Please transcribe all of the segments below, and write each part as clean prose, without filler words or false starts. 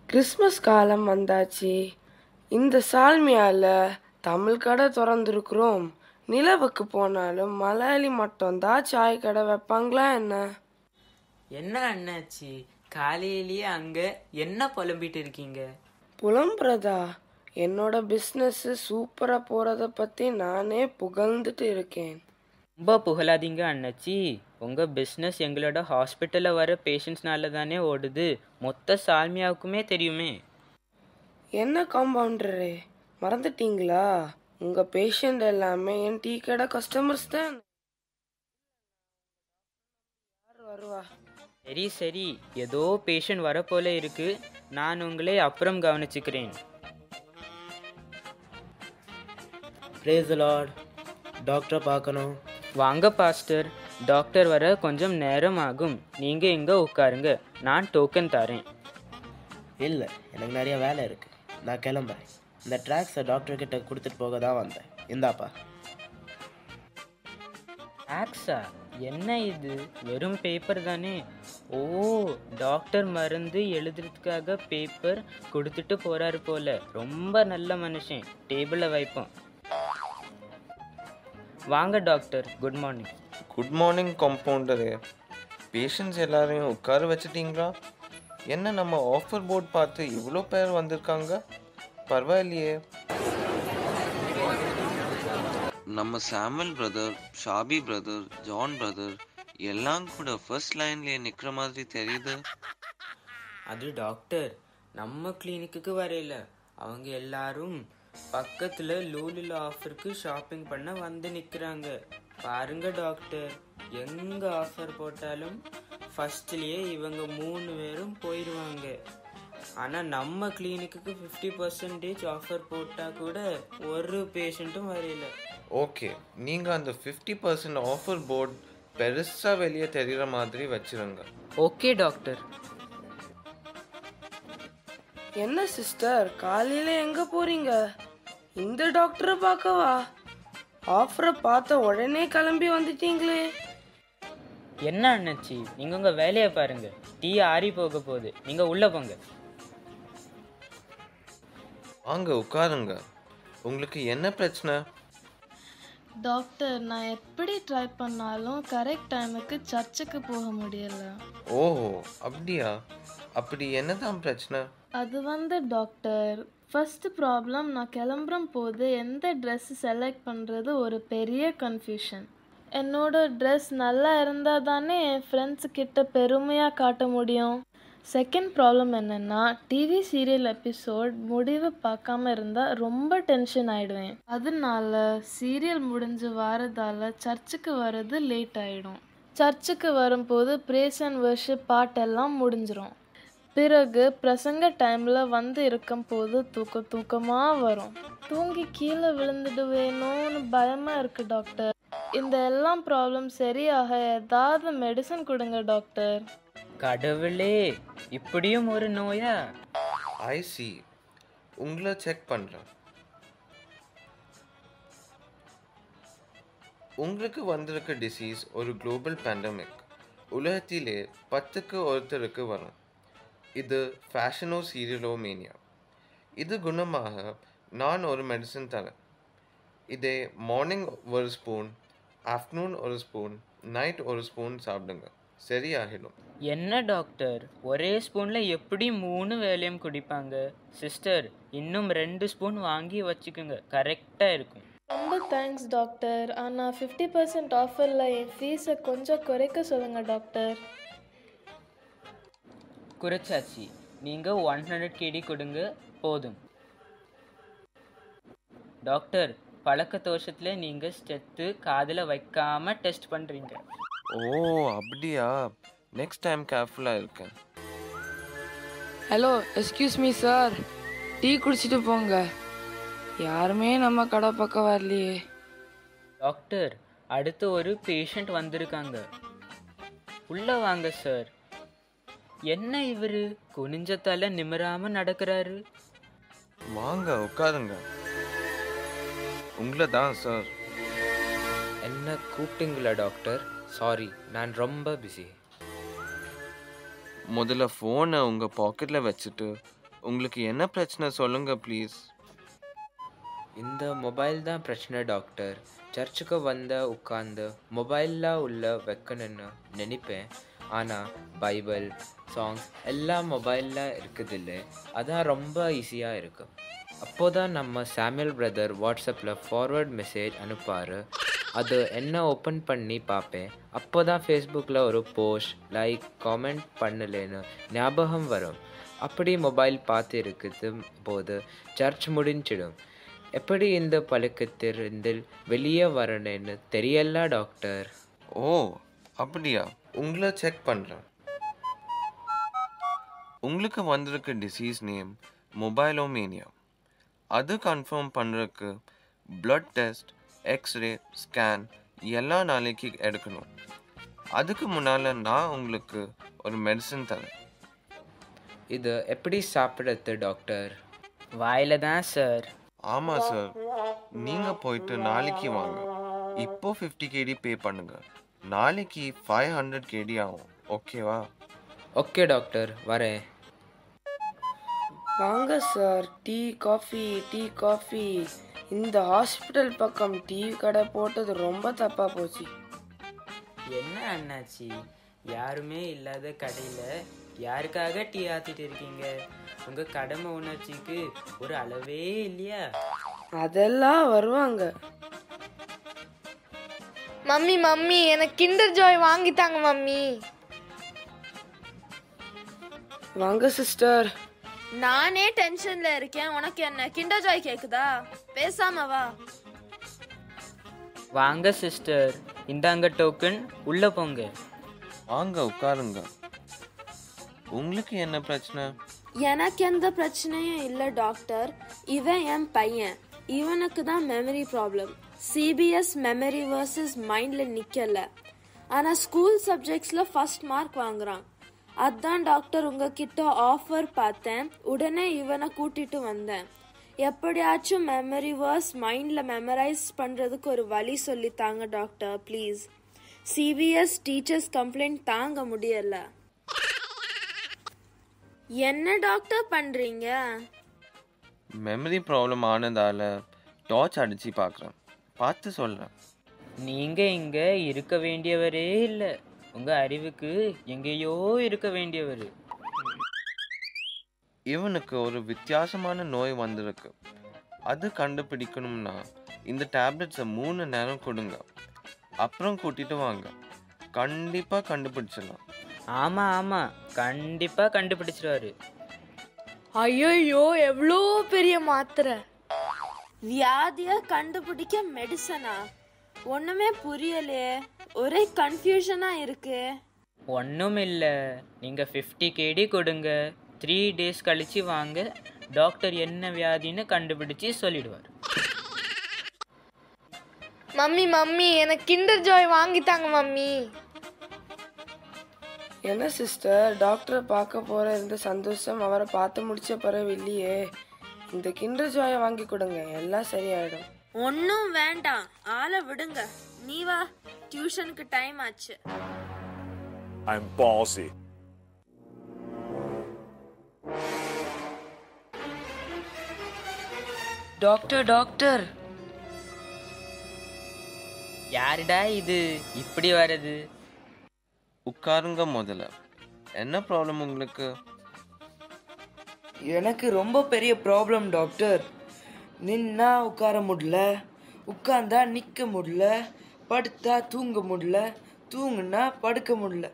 Christmas காலம் வந்தாச்சு. இந்த சால்மியால தமிழ் கடை திறந்துருக்குறோம். நிலவுக்கு போனாலும் மலையாளி மட்டும்தான் சாய் கடை வைப்பாங்களா என்ன? என்ன அண்ணாச்சி, காலையிலேயே அங்க என்ன புலம்பிட்டு இருக்கீங்க? புலம்புறதா? என்னோட பிஸ்னஸ் சூப்பரா போறத பத்தி நானே புகழ்ந்துட்டு இருக்கேன். ரொம்ப புகழாதீங்க அண்ணாச்சி. உங்க பிஸ்னஸ் எங்களோட ஹாஸ்பிட்டலில் வர பேஷண்ட்ஸ்னால தானே ஓடுது. மொத்த சால்மியாவுக்குமே தெரியுமே. என்ன காம்பவுண்டரே, மறந்துட்டீங்களா? உங்க பேஷண்ட் எல்லாமே என் டீ கடை கஸ்டமர்ஸ் தான். யார் வருவா? சரி சரி, ஏதோ பேஷண்ட் வர போல இருக்கு. நான் உங்களை அப்புறம் கவனிச்சுக்கிறேன். Praise the Lord. டாக்டரை பார்க்கணும். வாங்க பாஸ்டர், டாக்டர் வர கொஞ்சம் நேரம் ஆகும். நீங்கள் இங்கே உட்காருங்க, நான் டோக்கன் தரேன். இல்லை, எனக்கு நிறைய வேலை இருக்குது, நான் கிளம்புறேன். இந்த ட்ராக்ஸை டாக்டர்கிட்ட கொடுத்துட்டு போக தான் வந்தேன். இந்தாப்பா. ஆக்ஸா? என்ன இது, வெறும் பேப்பர் தானே? ஓ, டாக்டர் மருந்து எழுதுறதுக்காக பேப்பர் கொடுத்துட்டு போகிறாரு போல. ரொம்ப நல்ல மனுஷன். டேபிளில் வைப்போம். வாங்க doctor, good morning. Good morning compounder. Patients எல்லாரையும் உட்கார வச்சுட்டிங்களா? என்ன நம்ம ஆஃபர் போர்ட் பார்த்து இவ்வளோ பேர் வந்திருக்காங்க? பரவாயில்லையே. நம்ம Samuel brother, Shafi brother, John brother எல்லாம் கூட ஃபர்ஸ்ட் லைன்லேயே நிற்கிற மாதிரி தெரியுது. அது டாக்டர் நம்ம கிளினிக்கு வரையில. அவங்க எல்லாரும் பக்கத்துல லூலில் ஆஃபருக்கு ஷாப்பிங் பண்ண வந்து நிற்கிறாங்க. பாருங்க டாக்டர், எங்க ஆஃபர் போட்டாலும் ஃபர்ஸ்ட்லேயே இவங்க 3 பேரும் போயிடுவாங்க. ஆனால் நம்ம கிளினிக்கு 50% ஆஃபர் போட்டால் கூட ஒரு பேஷண்ட்டும் வரையில. ஓகே, நீங்கள் அந்த 50% ஆஃபர் போர்ட் பெருசாக வெளியே தெரிகிற மாதிரி வச்சுருங்க. Okay doctor. என்ன சிஸ்டர், காலையில எங்க போறீங்க? இந்த டாக்டரை பார்க்கவா? ஆஃபரை பார்த்த உடனே கிளம்பி வந்துட்டீங்களே. என்ன அண்ணாச்சி, நீங்கள் உங்கள் வேலையை பாருங்க. டீ ஆறி போக போகுது, நீங்கள் உள்ளே போங்க. வாங்க உட்காருங்க. உங்களுக்கு என்ன பிரச்சனை? டாக்டர், நான் எப்படி ட்ரை பண்ணாலும் கரெக்ட் டைமுக்கு சர்ச்சுக்கு போக முடியல. ஓஹோ, அப்படியா? அப்படி என்னதான் பிரச்சனை? அது டாக்டர், ஃபர்ஸ்ட் ப்ராப்ளம், நான் கிளம்புற போது எந்த ட்ரெஸ் செலக்ட் பண்ணுறது ஒரு பெரிய கன்ஃபியூஷன். என்னோட ட்ரெஸ் நல்லா இருந்தால் தானே என் ஃப்ரெண்ட்ஸ் கிட்ட பெருமையாக காட்ட முடியும். செகண்ட் ப்ராப்ளம் என்னென்னா, டிவி சீரியல் எபிசோட் முடிவு பார்க்காம இருந்தால் ரொம்ப டென்ஷன் ஆகிடுவேன். அதனால சீரியல் முடிஞ்சு வரதால் சர்ச்சுக்கு வர்றது லேட் ஆகிடும். சர்ச்சுக்கு வரும்போது பிரேஸ் அண்ட் வர்ஷிப் பாட்டெல்லாம் முடிஞ்சிடும். பிறகு பிரசங்க டைமில் இருக்கும்போது தூக்கமாக வரும். தூங்கி கீழே விழுந்துடுவேணும்னு பயமாக இருக்குது டாக்டர். இந்த எல்லாம் ப்ராப்ளம் சரியாக ஏதாவது மெடிசன் கொடுங்க டாக்டர். கடவுளே, இப்படியும் ஒரு நோயா? ஐசி, உங்களை செக் பண்ணுறேன். உங்களுக்கு வந்திருக்க டிசீஸ் ஒரு குளோபல் பேண்டமிக். உலகத்திலே 10க்கு ஒருத்தருக்கு வரும். இது ஃபேஷனோ சீரியலோ மேனியா. இது குணமாக நான் ஒரு மெடிசன் தரேன். இதே மார்னிங் ஒரு ஸ்பூன், ஆஃப்டர்நூன் ஒரு ஸ்பூன், நைட் ஒரு ஸ்பூன் சாப்பிடுங்க, சரியாகிடும். என்ன டாக்டர், ஒரே ஸ்பூனில் எப்படி 3 வேளையும் குடிப்பாங்க? சிஸ்டர், இன்னும் 2 ஸ்பூன் வாங்கி வச்சுக்கோங்க, கரெக்டாக இருக்கும். ரொம்ப தேங்க்ஸ் டாக்டர். ஆனால் 50% ஆஃபரில் என் ஃபீஸை கொஞ்சம் குறைக்க சொல்லுங்கள் டாக்டர். குறைச்சாச்சி, நீங்கள் 100 KD கொடுங்க போதும். டாக்டர், பழக்க தோஷத்தில் நீங்கள் ஸ்டெத்து காதில் வைக்காம டெஸ்ட் பண்ணுறீங்க. ஓ, அப்படியா? நெக்ஸ்ட் டைம் கேர்ஃபுல்லாக இருக்கேன். Hello, excuse me sir, tea குடிச்சிட்டு போங்க. யாருமே நம்ம கடை பக்கம் வரலையே. டாக்டர், அடுத்து ஒரு பேஷண்ட் வந்திருக்காங்க. உள்ளே வாங்க சார். என்ன இவர் குனிஞ்ச தலை நிமிராம நடக்கிறாரு? வாங்க உட்காருங்க. உங்களை தான் சார். என்ன கூப்பிட்டீங்களா டாக்டர்? சாரி, நான் ரொம்ப பிஸி. முதல்ல ஃபோனை உங்கள் பாக்கெட்டில் வச்சுட்டு உங்களுக்கு என்ன பிரச்சனை சொல்லுங்க ப்ளீஸ். இந்த மொபைல் தான் பிரச்சனை டாக்டர். சர்ச்சுக்கு வந்த உட்காந்து மொபைலில் உள்ள வைக்கணும்னு நினைப்பேன். ஆனால் பைபிள் சாங்ஸ் எல்லாம் மொபைலில் இருக்குதில்ல, அதான் ரொம்ப ஈஸியாக இருக்கும். அப்போதான் நம்ம சாமுவேல் பிரதர் வாட்ஸ்அப்பில் ஃபார்வர்ட் மெசேஜ் அனுப்பார். அது என்ன ஓப்பன் பண்ணி பார்ப்பேன். அப்போ தான் ஃபேஸ்புக்கில் ஒரு போஸ்ட் லைக் காமெண்ட் பண்ணலேன்னு ஞாபகம் வரும். அப்படி மொபைல் பார்த்து இருக்குது போது சர்ச் முடிஞ்சிடும். எப்படி இந்த பழக்கத்திலிருந்து வெளியே வரணுன்னு தெரியல டாக்டர். ஓ அப்படியா, உங்களை செக் பண்ணுறேன். உங்களுக்கு வந்திருக்க டிசீஸ் நேம் மொபைலோமேனியா. அது கன்ஃபார்ம் பண்ணுறதுக்கு பிளட் டெஸ்ட், எக்ஸ்ரே, ஸ்கேன் எல்லாம் நாளைக்கு எடுக்கணும். அதுக்கு முன்னால் நான் உங்களுக்கு ஒரு மெடிசன் தரேன். இது எப்படி சாப்பிடுறது டாக்டர்? வாயில தான் சார். ஆமாம் சார், நீங்கள் போயிட்டு நாளைக்கு வாங்க. இப்போ 50 kd பே பண்ணுங்க. நாளைக்கு 500 kd ஆகும். ஓகேவா? ஓகே டாக்டர், வரேன். வாங்க சார், டீ காஃபி. இந்த ஹாஸ்பிட்டல் பக்கம் டீ கடை போட்டது ரொம்ப தப்பாக போச்சு. என்ன அண்ணாச்சி, யாருமே இல்லாத கடையில் யாருக்காக டீ ஆற்றிட்டு இருக்கீங்க? உங்கள் கடமை உணர்ச்சிக்கு ஒரு அளவே இல்லையா? அதெல்லாம் வருவாங்க. மம்மி எனக்கு கிண்டர் ஜாய் வாங்கித்தாங்க மம்மி. வாங்க சிஸ்டர். நானே டென்ஷன்ல இருக்கேன், உனக்கு என்ன கிண்டர் ஜாய் கேக்குதா? பேசாம வா. வாங்க சிஸ்டர், இந்தாங்க டோக்கன், உள்ளே போங்க. வாங்க உட்காருங்க. உங்களுக்கு என்ன பிரச்சனை? எனக்கு எந்த பிரச்சனையும் இல்லை டாக்டர். இவன் என் பையன், இவனுக்கு தான் memory problem. CBS memory versus மைண்டில் நிற்கல, ஆனால் ஸ்கூல் சப்ஜெக்ட்ஸில் ஃபர்ஸ்ட் மார்க் வாங்குறான். அதான் டாக்டர் உங்ககிட்ட ஆஃபர் பார்த்தேன், உடனே இவனை கூட்டிட்டு வந்தேன். எப்படியாச்சும் மெமரி வர்ஸ் மைண்டில் மெமரைஸ் பண்ணுறதுக்கு ஒரு வழி சொல்லித்தாங்க doctor please. CBS teachers complaint தாங்க முடியல. என்ன டாக்டர் பண்றீங்க? மெமரி ப்ராப்ளம் ஆனதால டார்ச் அடிச்சு பார்க்குறேன், பார்த்து சொல்கிறேன். நீங்கள் இங்கே இருக்க வேண்டியவரே இல்லை, உங்கள் அறிவுக்கு எங்கேயோ இருக்க வேண்டியவர். இவனுக்கு ஒரு வித்தியாசமான நோய் வந்திருக்கு. அது கண்டுபிடிக்கணும்னா இந்த டேப்லெட்ஸை 3 நேரம் கொடுங்க, அப்புறம் கூட்டிட்டு வாங்க. கண்டிப்பாக கண்டுபிடிச்சிடலாம். ஆமாம், கண்டிப்பாக கண்டுபிடிச்சிருவாரு. ஐயோ எவ்வளோ பெரிய மாத்திரை! வியாதிய கண்டுபிடிக்க மெடிசனா? ஒண்ணுமே புரியலையே, ஒரே கன்ஃபியூஷனா இருக்கு. ஒன்றும் இல்லை, நீங்கள் 50 kd கொடுங்க, 3 days கழிச்சு வாங்க, டாக்டர் என்ன வியாதின்னு கண்டுபிடிச்சி சொல்லிடுவார். மம்மி எனக்கு கிண்டர் ஜாய் வாங்கித்தாங்க மம்மி. என்ன சிஸ்டர், டாக்டரை பார்க்க போற இருந்த சந்தோஷம் அவரை பார்த்து முடிச்ச பிறகு இல்லையே. இந்த கிண்டர் ஜாயை வாங்கி கொடுங்க, எல்லாம் சரியாயிடும். ஒன்னும் வேண்டாம், ஆளை விடுங்க. நீ வா, டியூஷனுக்கு டைம் ஆச்சு. I'm bossy. டாக்டர் யாருடா இது இப்படி வருது? உட்காருங்க முதல்ல. என்ன ப்ராப்ளம் உங்களுக்கு? எனக்கு ரொம்ப பெரிய ப்ராப்ளம் டாக்டர். நின்னா உட்கார முடியல, உட்கார்ந்தா நிற்க முடியல, படுத்தா தூங்க முடியல, தூங்குனா படுக்க முடியல.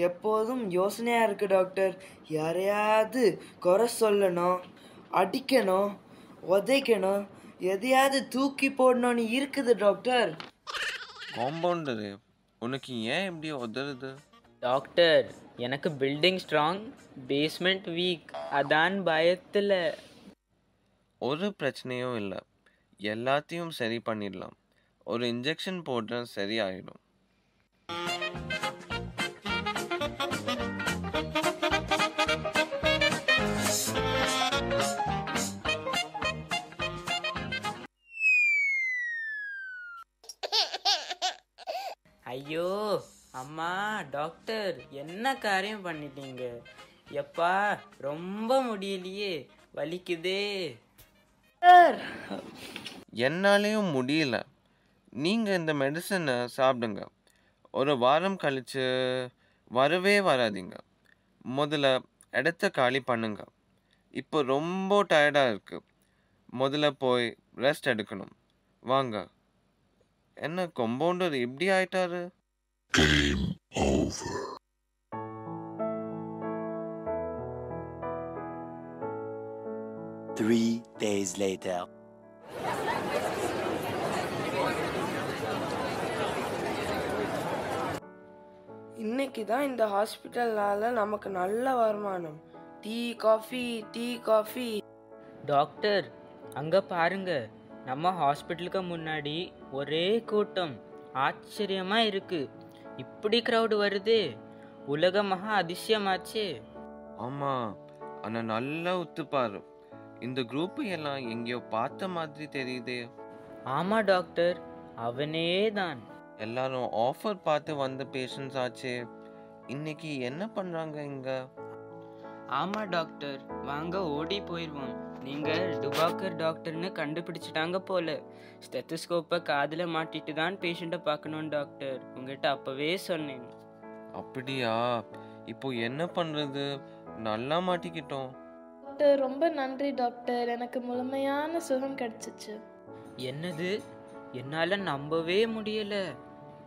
எப்போதும் யோசனையாக இருக்குது டாக்டர். யாரையாவது குறை சொல்லணும், அடிக்கணும், உதைக்கணும், எதையாவது தூக்கி போடணும்னு இருக்குது டாக்டர். காம்பவுண்டரு உனக்கு ஏன் இப்படி உதறுது? டாக்டர், எனக்கு பில்டிங் ஸ்ட்ராங், பேஸ்மெண்ட் வீக், அதான் பயத்தில். ஒரு பிரச்சனையும் இல்லை, எல்லாத்தையும் சரி பண்ணிடலாம். ஒரு இன்ஜெக்ஷன் போட்டால் சரி ஆகிடும். ஐயோ அம்மா டாக்டர் என்ன காரியம் பண்ணிட்டீங்க? எப்பா ரொம்ப முடியலையே, வலிக்குதே. என்னாலேயும் முடியல. நீங்கள் இந்த மெடிசனை சாப்பிடுங்க. ஒரு வாரம் கழிச்சு வரவே வராதீங்க. முதல்ல இடத்த காலி பண்ணுங்க. இப்போ ரொம்ப டயர்டாக இருக்கு. முதல்ல போய் ரெஸ்ட் எடுக்கணும். வாங்க. என்ன கம்பவுண்டர் இப்படி ஆயிட்டாரு? Game over. Three days later. இன்னைக்கு தான் இந்த ஹாஸ்பிட்டல்னால நமக்கு நல்ல வருமானம். Tea coffee tea coffee. Doctor அங்க பாருங்க, நம்ம ஹாஸ்பிட்டலுக்கு முன்னாடி ஒரே கூட்டம். ஆச்சரியமா இருக்கு, இப்படி க்ரௌடு வருதே, உலக மகா அதிசயமாச்சே. ஆமாம், ஆனால் நல்லா உத்துப்பாரு. இந்த குரூப்பு எல்லாம் எங்கேயோ பார்த்த மாதிரி தெரியுதே. ஆமா டாக்டர், அவனே தான். எல்லாரும் ஆஃபர் பார்த்து வந்த பேஷண்ட்ஸ் ஆச்சே. இன்னைக்கு என்ன பண்ணுறாங்க இங்க? ஆமா டாக்டர், வாங்க ஓடி போயிடுவோம். நீங்க டுபாக்கர் டாக்டர்னு கண்டுபிடிச்சிட்டாங்க போல. ஸ்டெத்தஸ்கோப்பை காதில் மாட்டிட்டு தான் பேஷண்ட்டை பார்க்கணும் டாக்டர், உங்ககிட்ட அப்பவே சொன்னேன். அப்படியா? இப்போ என்ன பண்ணுறது? நல்லா மாட்டிக்கிட்டோம். டாக்டர் ரொம்ப நன்றி டாக்டர், எனக்கு முழுமையான சுகம் கிடைச்சிச்சு. என்னது? என்னால் நம்பவே முடியல.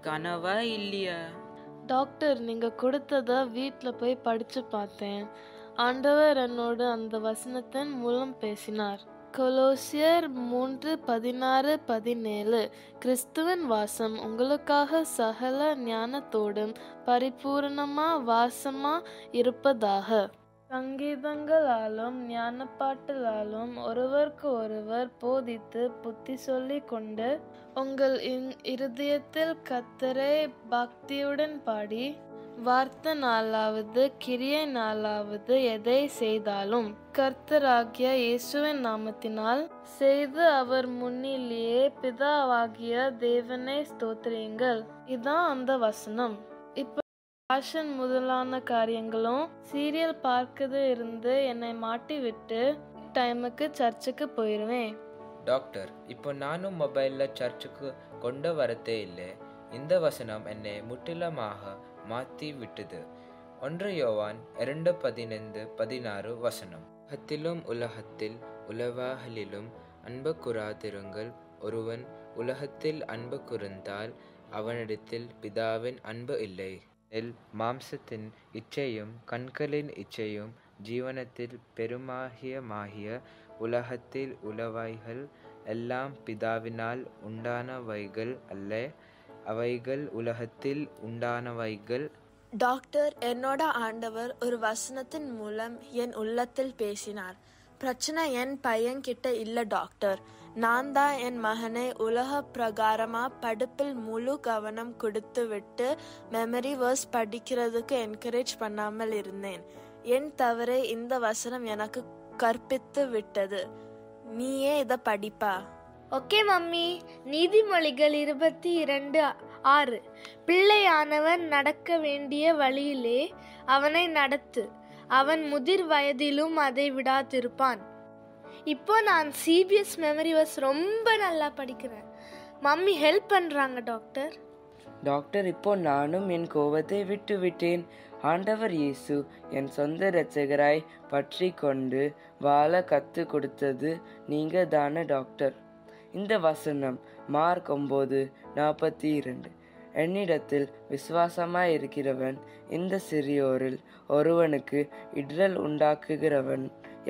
கனவா இல்லையா? டாக்டர் நீங்கள் கொடுத்ததை வீட்டில் போய் படித்து பார்த்தேன். ஆண்டவர் என்னோடு அந்த வசனத்தின் மூலம் பேசினார். கொலோசியர் 3:16-17 கிறிஸ்துவின் வாசம் உங்களுக்காக சகல ஞானத்தோடும் பரிபூரணமா வாசமா இருப்பதாக. சங்கீதங்களாலும் ஞானப்பாட்டுகளாலும் ஒருவருக்கு ஒருவர் போதித்து புத்தி சொல்லி கொண்டு உங்கள் இருதயத்தில் கர்த்தரை பக்தியுடன் பாடி வார்த்தை நாளாவது கிரியை நாளாவது எதை செய்தாலும் கர்த்தராகிய இயேசுவின் நாமத்தினால் செய்து அவர் முன்னிலேயே பிதாவாகிய தேவனை ஸ்தோத்திரியுங்கள். இதான் அந்த வசனம். இப்ப ஃபேஷன் முதலான காரியங்களும் சீரியல் பார்க்கறது இருந்து என்னை மாட்டி விட்டு டைமுக்கு சர்ச்சுக்கு போயிடுவேன். டாக்டர், இப்போ நானும் மொபைலில் சர்ச்சுக்கு கொண்டு வரதே இல்லை. இந்த வசனம் என்னை முற்றிலுமாக மாற்றி விட்டது. 1 யோவான் 2:15-16 வசனம். உலகத்தில் உலவாகலிலும் அன்பு கூறாதிருங்கள். ஒருவன் உலகத்தில் அன்பு கூர்ந்தால் அவனிடத்தில் பிதாவின் அன்பு இல்லை. மாம்சத்தின் இச்சையும் கண்களின் இச்சையும் ஜீவனத்தில் பெருமாகிய உலகத்தில் உளவைகள் எல்லாம் பிதாவினால் உண்டானவைகள் அல்ல, அவைகள் உலகத்தில் உண்டானவைகள். டாக்டர், என்னோட ஆண்டவர் ஒரு வசனத்தின் மூலம் என் உள்ளத்தில் பேசினார். பிரச்சனை என் பையன்கிட்ட இல்லை டாக்டர். நான் தான் என் மகனை உலக பிரகாரமா படிப்பில் முழு கவனம் கொடுத்து விட்டு மெமரி வேர்ஸ் படிக்கிறதுக்கு என்கரேஜ் பண்ணாமல் இருந்தேன். என் தவறை இந்த வசனம் எனக்கு கற்பித்து விட்டது. நீயே இதை படிப்பா? Okay mummy. நீதிமொழிகள் 22:6 பிள்ளையானவன் நடக்க வேண்டிய வழியிலே அவனை நடத்து, அவன் முதிர் வயதிலும் அதை விடாதிருப்பான். இப்போ நான் சிபிஎஸ் மெமரி வர்ஸ் ரொம்ப நல்லா படிக்கிறேன். மம்மி ஹெல்ப் பண்ணுறாங்க டாக்டர். டாக்டர், இப்போ நானும் என் கோபத்தை விட்டு விட்டேன். ஆண்டவர் இயேசு என் சொந்த இரட்சகராய் பற்றி கொண்டு வாழ கற்று கொடுத்தது நீங்கள் தானே டாக்டர்? இந்த வசனம் மார்க் 9:42 என்னிடத்தில் விசுவாசமாய் இருக்கிறவன் இந்த சிறியோரில் ஒருவனுக்கு இடரல் உண்டாக்குகிறவன்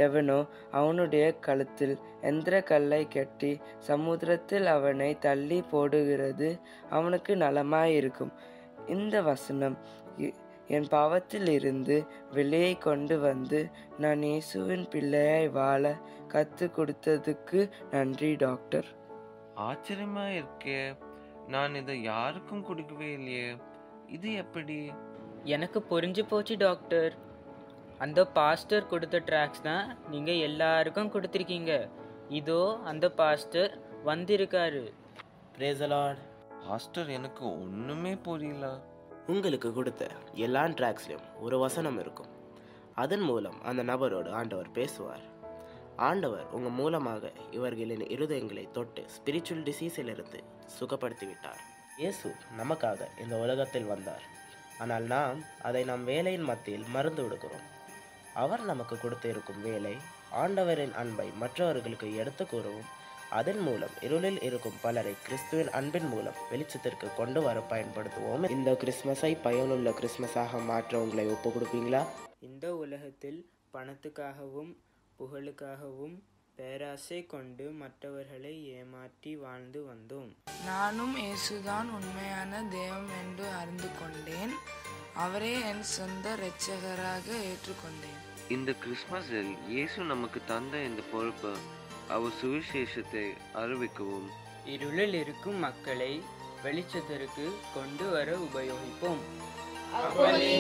எவனோ அவனுடைய கழுத்தில் எந்திர கல்லை கட்டி சமுத்திரத்தில் அவனை தள்ளி போடுகிறது அவனுக்கு நலமாயிருக்கும். இந்த வசனம் என் பாவத்தில் இருந்து வெளியே கொண்டு வந்து நான் இயேசுவின் பிள்ளையாய் வாழ கற்று கொடுத்ததுக்கு நன்றி டாக்டர். ஆச்சரியமா இருக்கே, நான் இதை யாருக்கும் கொடுக்கவே இல்லையே. இது எப்படி? எனக்கு புரிஞ்சு போச்சு டாக்டர். அந்த பாஸ்டர் கொடுத்த ட்ராக்ஸ் தான் நீங்கள் எல்லாருக்கும் கொடுத்துருக்கீங்க. இதோ அந்த பாஸ்டர் வந்திருக்காரு. Brace the Lord. பாஸ்டர், எனக்கு ஒண்ணுமே புரியல. உங்களுக்கு கொடுத்த எல்லா ட்ராக்ஸ்லையும் ஒரு வசனம் இருக்கும். அதன் மூலம் அந்த நபரோடு ஆண்டவர் பேசுவார். ஆண்டவர் உங்கள் மூலமாக இவர்களின் இருதயங்களை தொட்டு ஸ்பிரிச்சுவல் டிசீஸிலிருந்து சுகப்படுத்தி விட்டார். இயேசு நமக்காக இந்த உலகத்தில் வந்தார். ஆனால் அதை நம் வேலையின் மத்தியில் மறந்து விடுகிறோம். அவர் நமக்கு கொடுத்து இருக்கும் வேலை ஆண்டவரின் அன்பை மற்றவர்களுக்கு எடுத்து கூறவும், அதன் மூலம் இருளில் இருக்கும் பலரை கிறிஸ்துவின் அன்பின் மூலம் வெளிச்சத்திற்கு கொண்டு வர பயன்படுத்துவோம். இந்த கிறிஸ்மஸை பயனுள்ள கிறிஸ்மஸாக மாற்ற உங்களை ஒப்பு கொடுப்பீங்களா? இந்த உலகத்தில் பணத்துக்காகவும் புகழுக்காகவும் பேராசை கொண்டு மற்றவர்களை ஏமாற்றி வாழ்ந்து வந்தோம். நானும் இயேசுதான் உண்மையான தெய்வம் என்று அறிந்து கொண்டேன். அவரே என் சொந்த இரட்சகராக ஏற்றுக்கொண்டேன். இந்த கிறிஸ்மஸில் இயேசு நமக்கு தந்த இந்த பொறுப்பு அவர் சுவிசேஷத்தை அறிவிக்கவும், இருளில் இருக்கும் மக்களை வெளிச்சத்திற்கு கொண்டு வர உபயோகிப்போம். அப்பொழுது